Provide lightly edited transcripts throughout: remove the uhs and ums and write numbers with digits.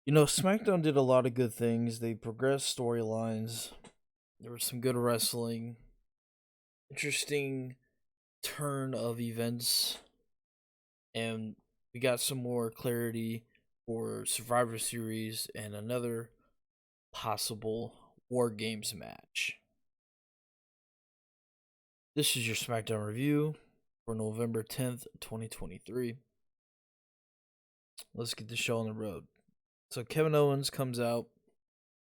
SmackDown did a lot of good things. They progressed storylines. There was some good wrestling. Interesting turn of events. And we got some more clarity for Survivor Series and another possible War Games match. This is your SmackDown review for November 10th, 2023. Let's get the show on the road. So Kevin Owens comes out,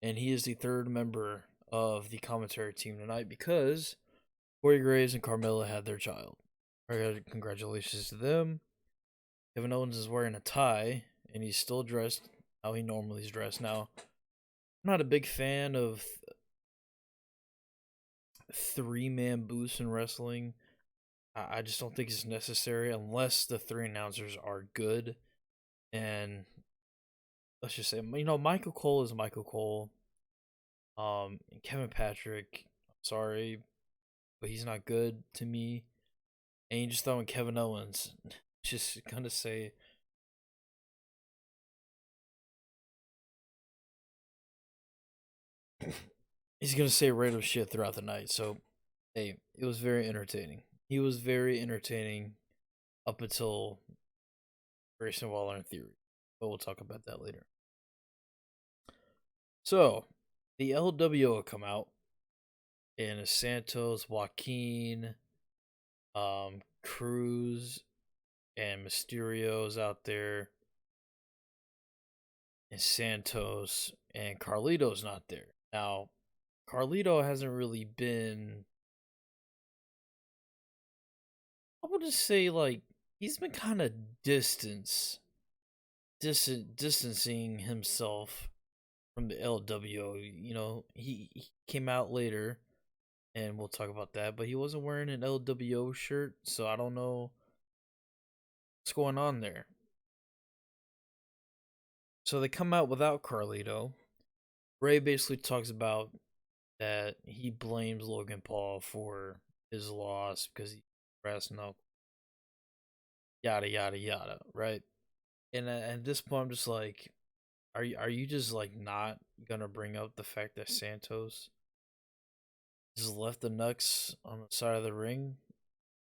and he is the third member of the commentary team tonight because Corey Graves and Carmella had their child. Congratulations to them. Kevin Owens is wearing a tie, and he's still dressed how he normally is dressed. Now, I'm not a big fan of three-man booths in wrestling. I just don't think it's necessary unless the three announcers are good. And let's just say, Michael Cole is Michael Cole. And Kevin Patrick, I'm sorry, but he's not good to me. And you just throw in Kevin Owens, just gonna say, he's gonna say random shit throughout the night. So, hey, it was very entertaining. He was very entertaining up until Grayson Waller in theory, but we'll talk about that later. So, the LWO will come out, and Santos, Joaquin, Cruz, and Mysterio's out there, and Santos, and Carlito's not there. Now, Carlito hasn't really been, I would just say, like, he's been kind of distancing himself from the LWO. He came out later, and we'll talk about that, but he wasn't wearing an LWO shirt, so I don't know what's going on there. So they come out without Carlito. Ray basically talks about that he blames Logan Paul for his loss because he brass knuckle, yada yada yada, right? And at this point, I'm just like, are you just like not gonna bring up the fact that Santos just left the Nux on the side of the ring?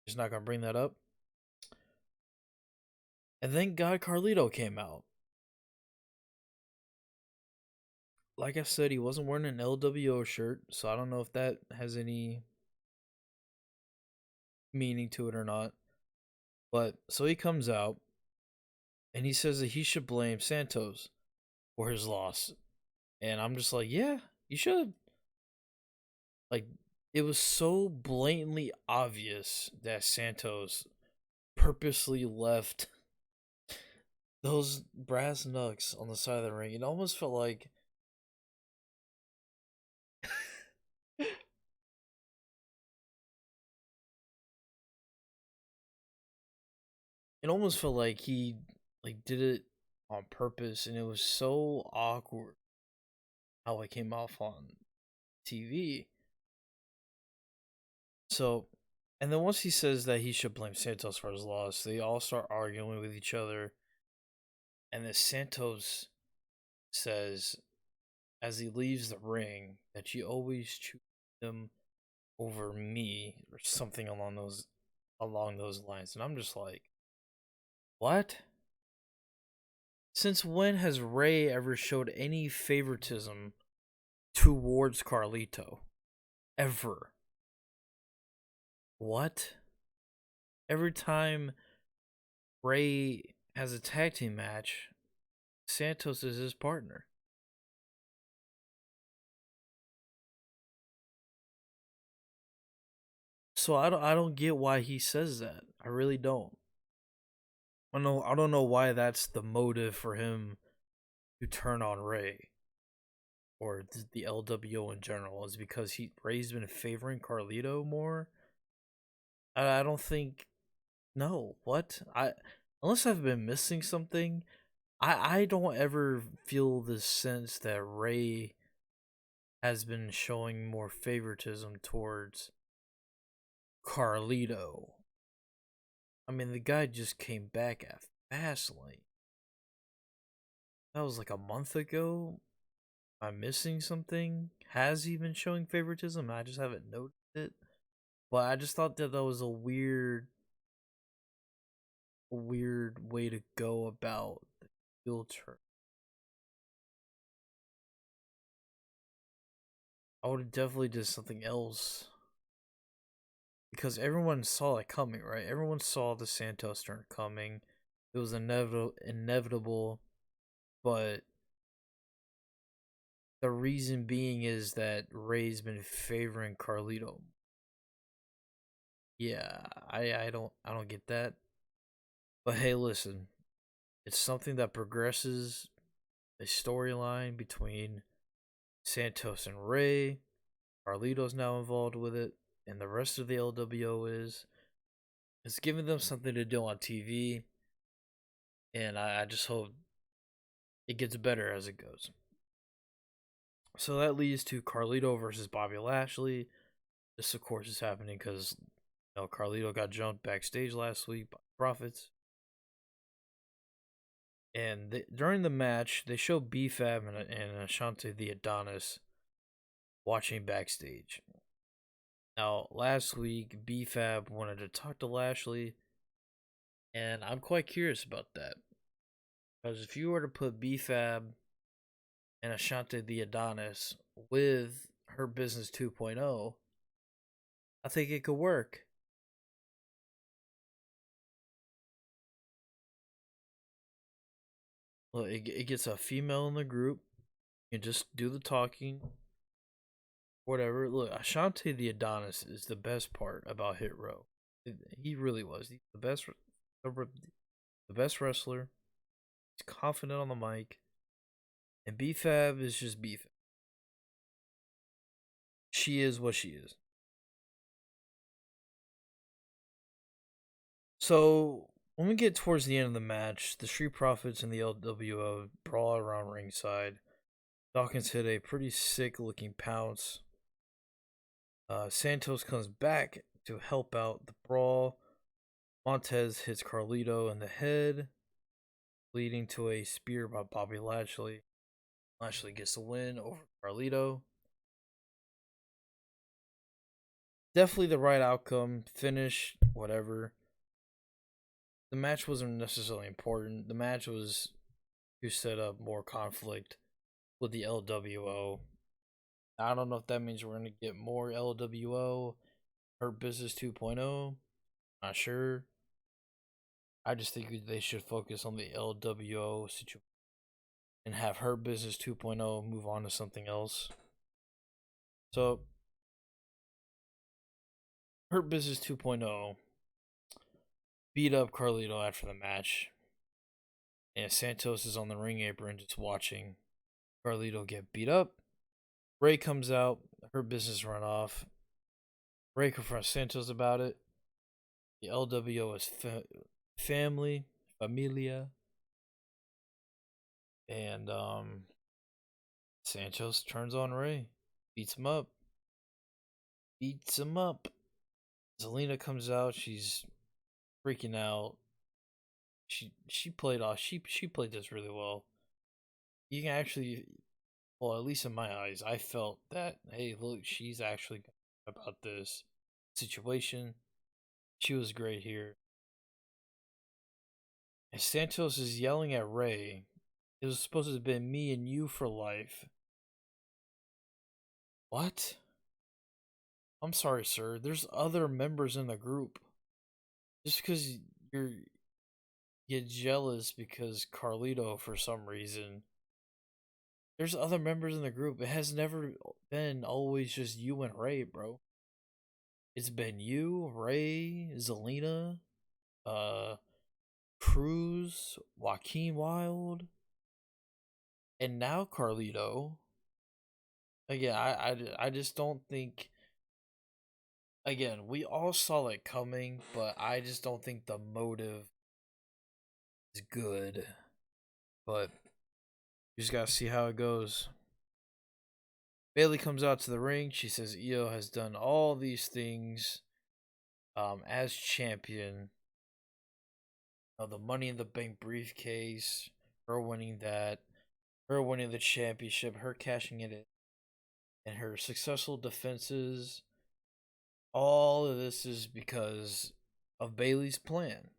Just not gonna bring that up. And thank God Carlito came out. Like I said, he wasn't wearing an LWO shirt, so I don't know if that has any meaning to it or not. But so he comes out and he says that he should blame Santos for his loss. And I'm just like, yeah, you should. Like, it was so blatantly obvious that Santos purposely left those brass knucks on the side of the ring. It almost felt like he like did it on purpose, and it was so awkward how it came off on TV. So, and then once he says that he should blame Santos for his loss, they all start arguing with each other. And then Santos says, as he leaves the ring, that you always choose him over me, or something along those lines. And I'm just like, what? Since when has Ray ever showed any favoritism towards Carlito? Ever? What? Every time Ray has a tag team match, Santos is his partner. So I don't get why he says that. I really don't. I don't know why that's the motive for him to turn on Ray or the LWO in general, is because Ray's been favoring Carlito more. I don't think. No, what? Unless I've been missing something, I don't ever feel the sense that Ray has been showing more favoritism towards Carlito. I mean, the guy just came back at Fastlane. that was like a month ago. Am I missing something? Has he been showing favoritism? I just haven't noticed it. But I just thought that that was a weird way to go about the heel turn. I would have definitely did something else because everyone saw it coming, right? Everyone saw the Santos turn coming. It was inevitable, but the reason being is that Ray's been favoring Carlito. Yeah, I don't get that. But hey, listen, it's something that progresses a storyline between Santos and Ray. Carlito's now involved with it, and the rest of the LWO is. It's giving them something to do on TV, and I just hope it gets better as it goes. So that leads to Carlito versus Bobby Lashley. This, of course, is happening because Carlito got jumped backstage last week by Profits. And during the match, they show B-Fab and Ashante the Adonis watching backstage. Now, last week, B-Fab wanted to talk to Lashley, and I'm quite curious about that. Because if you were to put B-Fab and Ashante the Adonis with Her Business 2.0, I think it could work. Look, it gets a female in the group. You can just do the talking, whatever. Look, Ashante the Adonis is the best part about Hit Row. He really was. He's the best wrestler. He's confident on the mic. And B-Fab is just B-Fab. She is what she is. So, when we get towards the end of the match, the Street Profits and the LWO brawl around ringside. Dawkins hit a pretty sick looking pounce. Santos comes back to help out the brawl. Montez hits Carlito in the head, leading to a spear by Bobby Lashley. Lashley gets the win over Carlito. Definitely the right outcome. Finish, whatever. The match wasn't necessarily important. The match was to set up more conflict with the LWO. I don't know if that means we're going to get more LWO, Hurt Business 2.0. Not sure. I just think they should focus on the LWO situation and have Hurt Business 2.0 move on to something else. So, Hurt Business 2.0 beat up Carlito after the match. And Santos is on the ring apron just watching Carlito get beat up. Ray comes out, Hurt Business run off. Ray confronts Santos about it. The LWO is family, familia. And Santos turns on Ray, beats him up. Zelina comes out, she's freaking out. She played this really well. You can actually, well, at least in my eyes, I felt that, hey, look, she's actually about this situation. She was great here. And Santos is yelling at Ray. It was supposed to have been me and you for life. What? I'm sorry, sir. There's other members in the group. Just because you're get jealous because Carlito, for some reason, there's other members in the group. It has never been always just you and Ray, bro. It's been you, Ray, Zelina, Cruz, Joaquin Wild, and now Carlito. Again, I just don't think. Again, we all saw it coming, but I just don't think the motive is good. But you just gotta see how it goes. Bailey comes out to the ring. She says Io has done all these things as champion. The Money in the Bank briefcase, her winning that. her winning the championship, her cashing it in, and her successful defenses. All of this is because of Bailey's plan.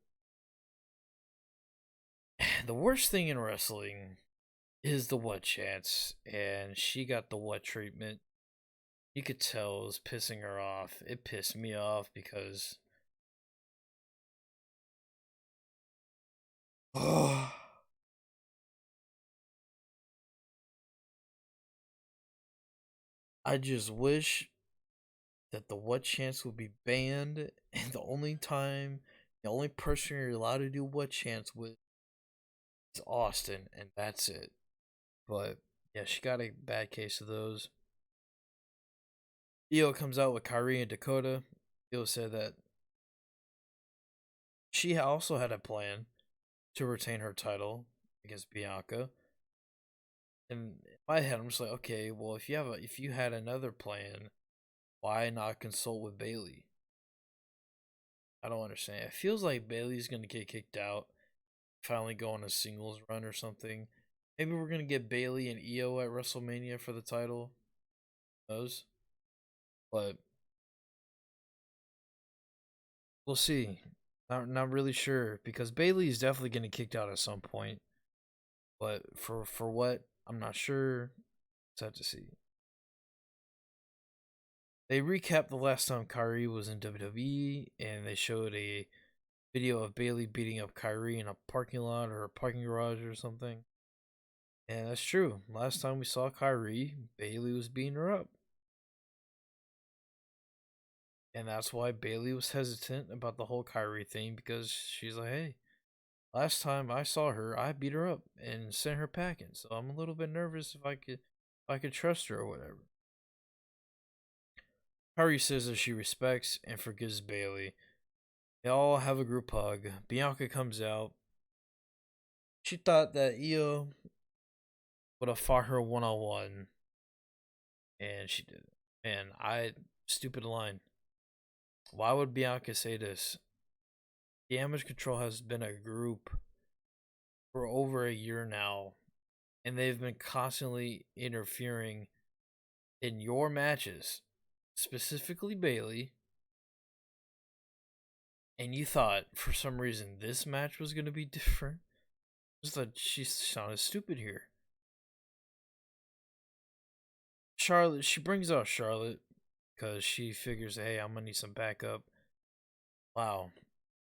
The worst thing in wrestling is the what chance, and she got the what treatment. You could tell it was pissing her off. It pissed me off because oh, I just wish that the what chance would be banned, and the only person you're allowed to do what chance with is Austin, and that's it. But yeah, she got a bad case of those. Io comes out with Kyrie and Dakota. Io said that she also had a plan to retain her title against Bianca. And in my head, I'm just like, okay, well, if you had another plan, why not consult with Bailey? I don't understand. It feels like Bailey's gonna get kicked out, finally go on a singles run or something. Maybe we're gonna get Bailey and Io at WrestleMania for the title. Who knows? But we'll see. Not really sure because Bailey is definitely getting kicked out at some point. But for what, I'm not sure. Sad to see. They recapped the last time Kyrie was in WWE, and they showed a video of Bailey beating up Kyrie in a parking lot or a parking garage or something. And that's true. Last time we saw Kyrie, Bailey was beating her up. And that's why Bailey was hesitant about the whole Kyrie thing because she's like, hey, last time I saw her, I beat her up and sent her packing. So I'm a little bit nervous if I could trust her or whatever. Kyrie says that she respects and forgives Bailey. They all have a group hug. Bianca comes out. She thought that Io would have fought her one on one, and she didn't. And stupid line. Why would Bianca say this? Damage Control has been a group for over a year now, and they've been constantly interfering in your matches, specifically Bailey. And you thought for some reason this match was going to be different? Just that she sounded stupid here. Charlotte, she brings out Charlotte because she figures, hey, I'm gonna need some backup. Wow,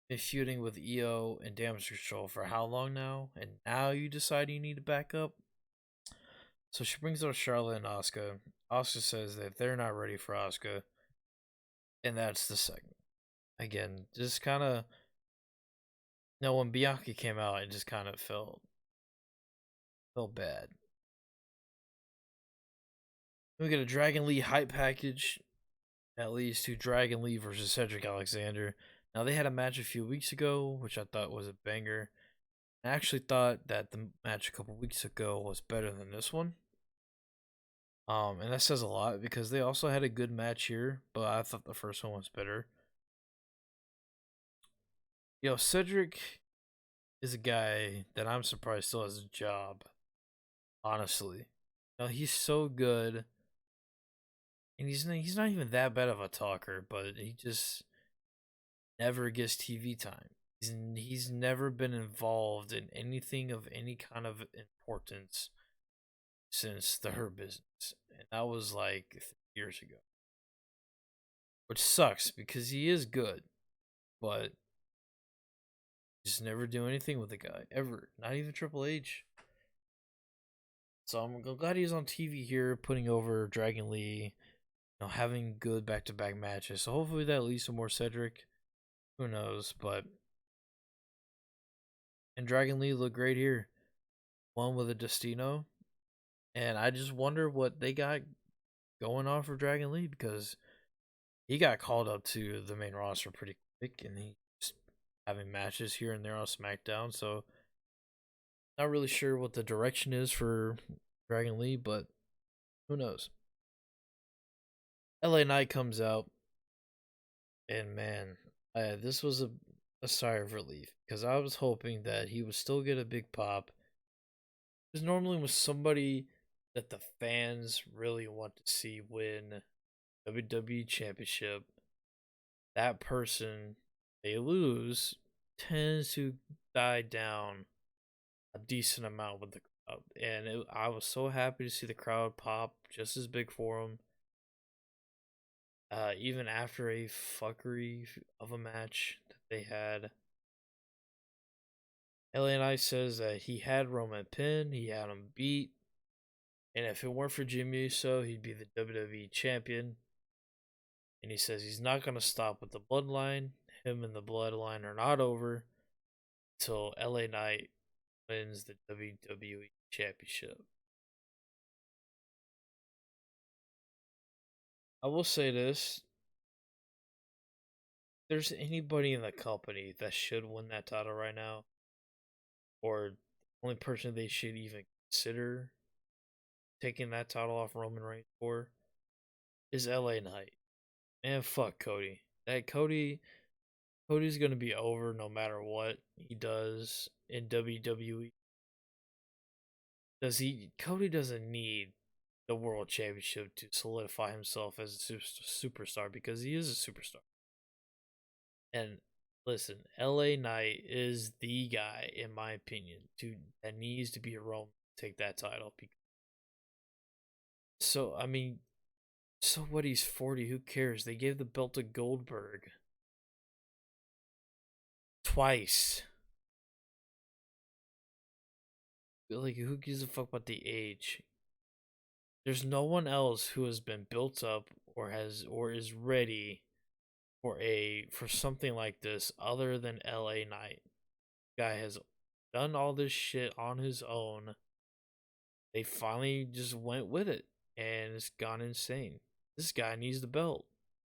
been feuding with Io and Damage Control for how long now? And now you decide you need a backup? So she brings out Charlotte and Asuka. Asuka says that they're not ready for Asuka. And that's the segment. Again, just kind of. No, when Bianca came out, it just kind of felt bad. We get a Dragon Lee hype package. At least to Dragon Lee versus Cedric Alexander. Now, they had a match a few weeks ago, which I thought was a banger. I actually thought that the match a couple weeks ago was better than this one. And that says a lot because they also had a good match here, but I thought the first one was better. Cedric is a guy that I'm surprised still has a job. Honestly, he's so good, and he's not even that bad of a talker, but he just never gets TV time. He's never been involved in anything of any kind of importance since the Hurt Business, and that was like 3 years ago, which sucks because he is good, but just never do anything with the guy ever. Not even Triple H. So I'm glad he's on TV here, putting over Dragon Lee, having good back-to-back matches. So hopefully that leads to more Cedric. Who knows? But and Dragon Lee looked great here. One with a Destino. And I just wonder what they got going on for Dragon Lee because he got called up to the main roster pretty quick and he's having matches here and there on SmackDown. So not really sure what the direction is for Dragon Lee, but who knows? LA Knight comes out, and man, this was a sigh of relief because I was hoping that he would still get a big pop. Because normally with somebody that the fans really want to see win WWE Championship, that person, they lose, tends to die down a decent amount with the crowd. And I was so happy to see the crowd pop just as big for him. Even after a fuckery of a match that they had, LA Knight says that he had Roman pinned, he had him beat, and if it weren't for Jimmy Uso, he'd be the WWE champion. And he says he's not gonna stop with the bloodline. Him and the bloodline are not over till LA Knight wins the WWE championship. I will say this. If there's anybody in the company that should win that title right now, or the only person they should even consider taking that title off Roman Reigns for, is LA Knight. Man, fuck Cody. Cody's gonna be over no matter what he does in WWE. Cody doesn't need the world championship to solidify himself as a superstar, because he is a superstar. And listen, LA Knight is the guy, in my opinion, that needs to be a Roman to take that title. So I mean, so what? He's 40. Who cares? They gave the belt to Goldberg twice. Like, who gives a fuck about the age? There's no one else who has been built up or is ready for something like this other than LA Knight. Guy has done all this shit on his own. They finally just went with it and it's gone insane. This guy needs the belt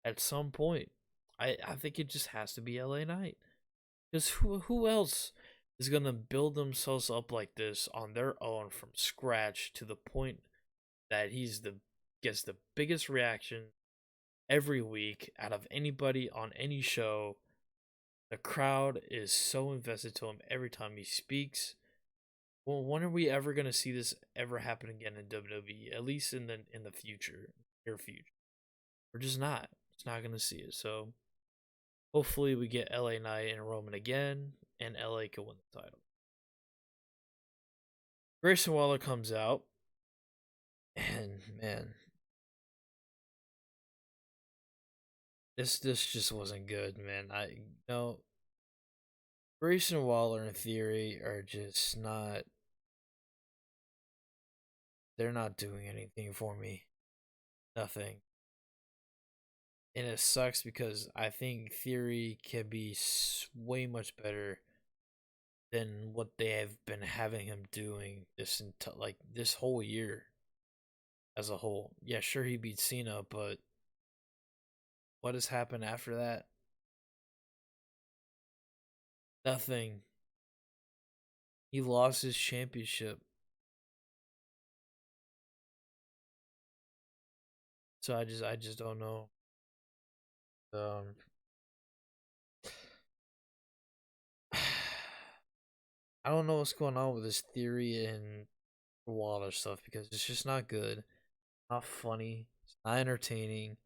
at some point. I think it just has to be LA Knight. Because who else is gonna build themselves up like this on their own from scratch to the point that gets the biggest reaction every week out of anybody on any show? The crowd is so invested to him every time he speaks. Well, when are we ever gonna see this ever happen again in WWE? At least in the future, near future. We're just not. It's not gonna see it. So hopefully we get LA Knight and Roman again, and LA can win the title. Grayson Waller comes out, and man, this just wasn't good, man. Grayson Waller and Theory are just not. They're not doing anything for me. Nothing. And it sucks because I think Theory can be way much better than what they have been having him doing this whole year as a whole. Yeah, sure he beat Cena, but what has happened after that? Nothing. He lost his championship. So I just don't know. Um I don't know what's going on with this Theory and Waller stuff, because it's just not good. Not funny. It's not entertaining.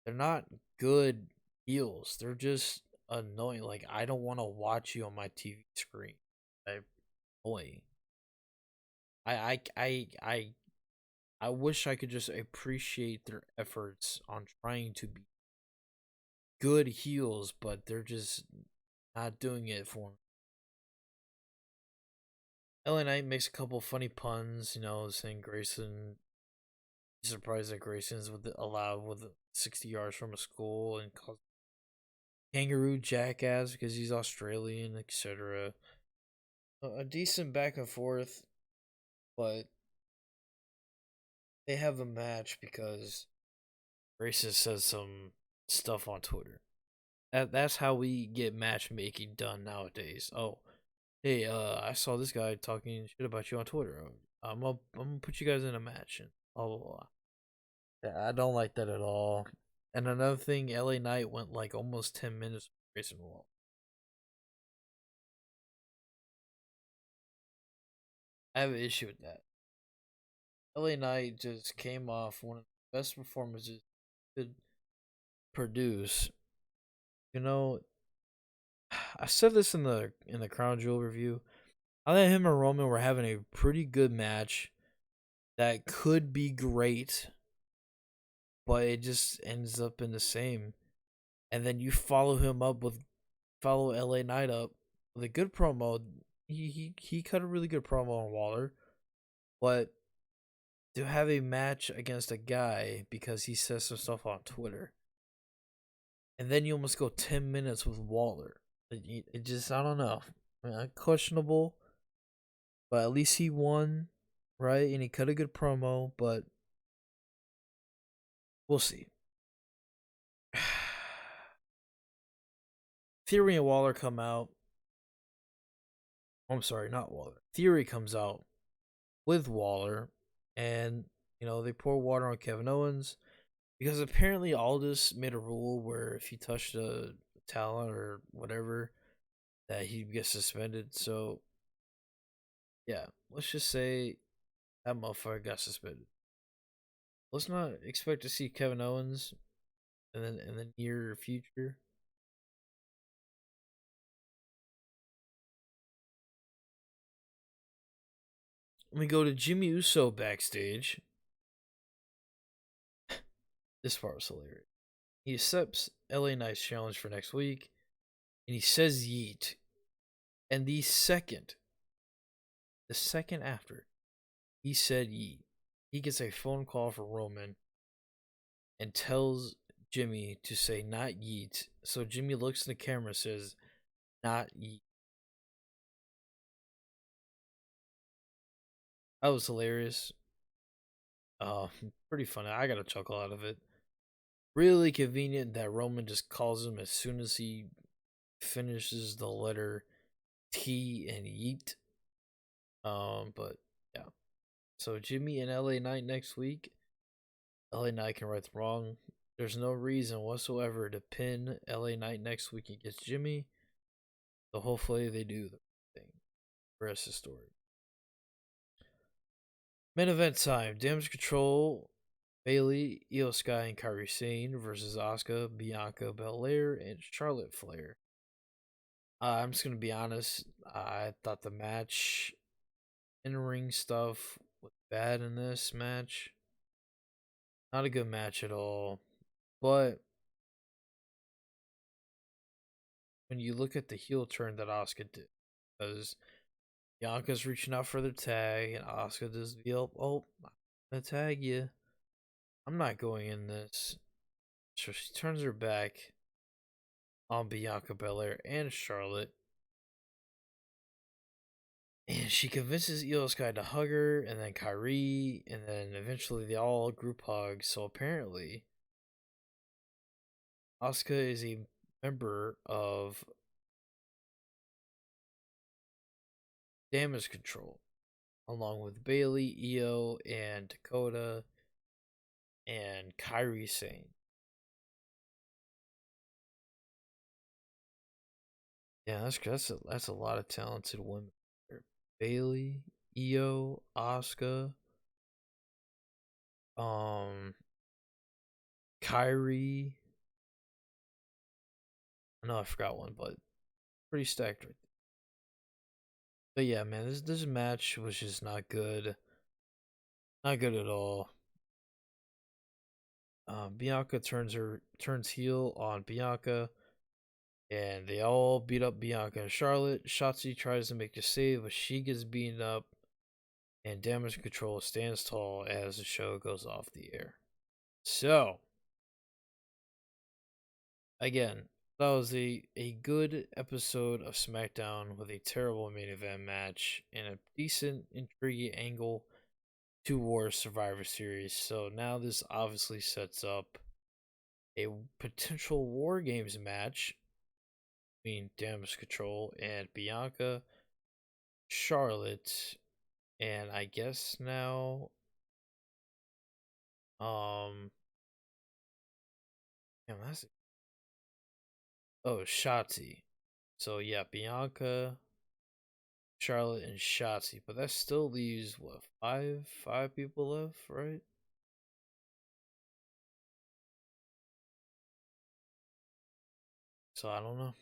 They're not good heels. They're just annoying. Like, I don't want to watch you on my TV screen. I boy. I I wish I could just appreciate their efforts on trying to be good heels, but they're just not doing it for me. LA Knight makes a couple funny puns, saying Grayson. He's surprised that Grayson's allowed with 60 yards from a school, and calls kangaroo jackass because he's Australian, etc. A decent back and forth, but they have a match because Grayson says some stuff on Twitter. That's how we get matchmaking done nowadays. Oh, hey, I saw this guy talking shit about you on Twitter. I'm gonna put you guys in a match and blah blah blah. Yeah, I don't like that at all. And another thing, LA Knight went like almost 10 minutes with Grayson Waller. I have an issue with that. LA Knight just came off one of the best performances he could produce. You know, I said this in the Crown Jewel review. I think him and Roman were having a pretty good match that could be great, but it just ends up in the same. And then you follow LA Knight up with a good promo. He cut a really good promo on Waller, but to have a match against a guy because he says some stuff on Twitter, and then you almost go 10 minutes with Waller. It just I don't know, questionable. But at least he won, right? And he cut a good promo, but we'll see. Theory and Waller come out. I'm sorry, not Waller. Theory comes out with Waller, and they pour water on Kevin Owens because apparently Aldis made a rule where if he touched a talent or whatever, that he gets suspended. So yeah, let's just say that motherfucker got suspended. Let's not expect to see Kevin Owens in the near future. We go to Jimmy Uso backstage. This part was hilarious. He accepts LA Knight's challenge for next week, and he says yeet. And the second after he said yeet, he gets a phone call from Roman and tells Jimmy to say not yeet. So Jimmy looks in the camera and says, not yeet. That was hilarious. Pretty funny. I got a chuckle out of it. Really convenient that Roman just calls him as soon as he finishes the letter T and yeet. But yeah. So Jimmy and LA Knight next week. LA Knight can right the wrong. There's no reason whatsoever to pin LA Knight next week against Jimmy. So hopefully they do the thing. The rest of the story. Main event time. Damage Control, Bailey, Io Sky, and Kairi Sane versus Asuka, Bianca Belair, and Charlotte Flair. I'm just gonna be honest. I thought the match, in-ring stuff, was bad in this match. Not a good match at all. But when you look at the heel turn that Asuka did, because Bianca's reaching out for the tag, and Asuka does the oh, I'm gonna tag you. I'm not going in this. So she turns her back on Bianca Belair and Charlotte. And she convinces Io Sky to hug her, and then Kyrie, and then eventually they all group hug. So apparently, Asuka is a member of Damage Control, along with Bailey, Io, and Dakota, and Kyrie Sane. Yeah, that's a lot of talented women. Bailey, Io, Asuka, Kyrie. I know I forgot one, but pretty stacked right there. But yeah, man, this match was just not good. Not good at all. Bianca turns heel on Bianca, and they all beat up Bianca and Charlotte. Shotzi tries to make the save, but she gets beaten up, and Damage Control stands tall as the show goes off the air. So, again, that was a good episode of SmackDown with a terrible main event match and a decent, intriguing angle towards Survivor Series. So now this obviously sets up a potential War Games match between Damage Control and Bianca, Charlotte, and I guess now, damn, that's Shotzi. So yeah, Bianca, Charlotte and Shotzi, but that still leaves what, five people left, right? So I don't know.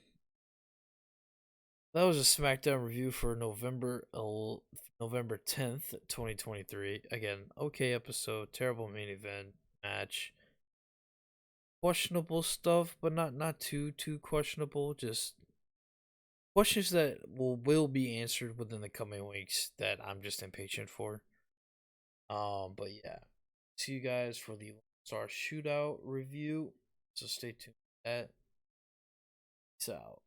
That was a SmackDown review for November 10th, 2023. Again, okay episode, terrible main event match. Questionable stuff, but not too questionable. Just questions that will be answered within the coming weeks that I'm just impatient for. But yeah, see you guys for the Star Shootout review. So stay tuned for that. Peace out.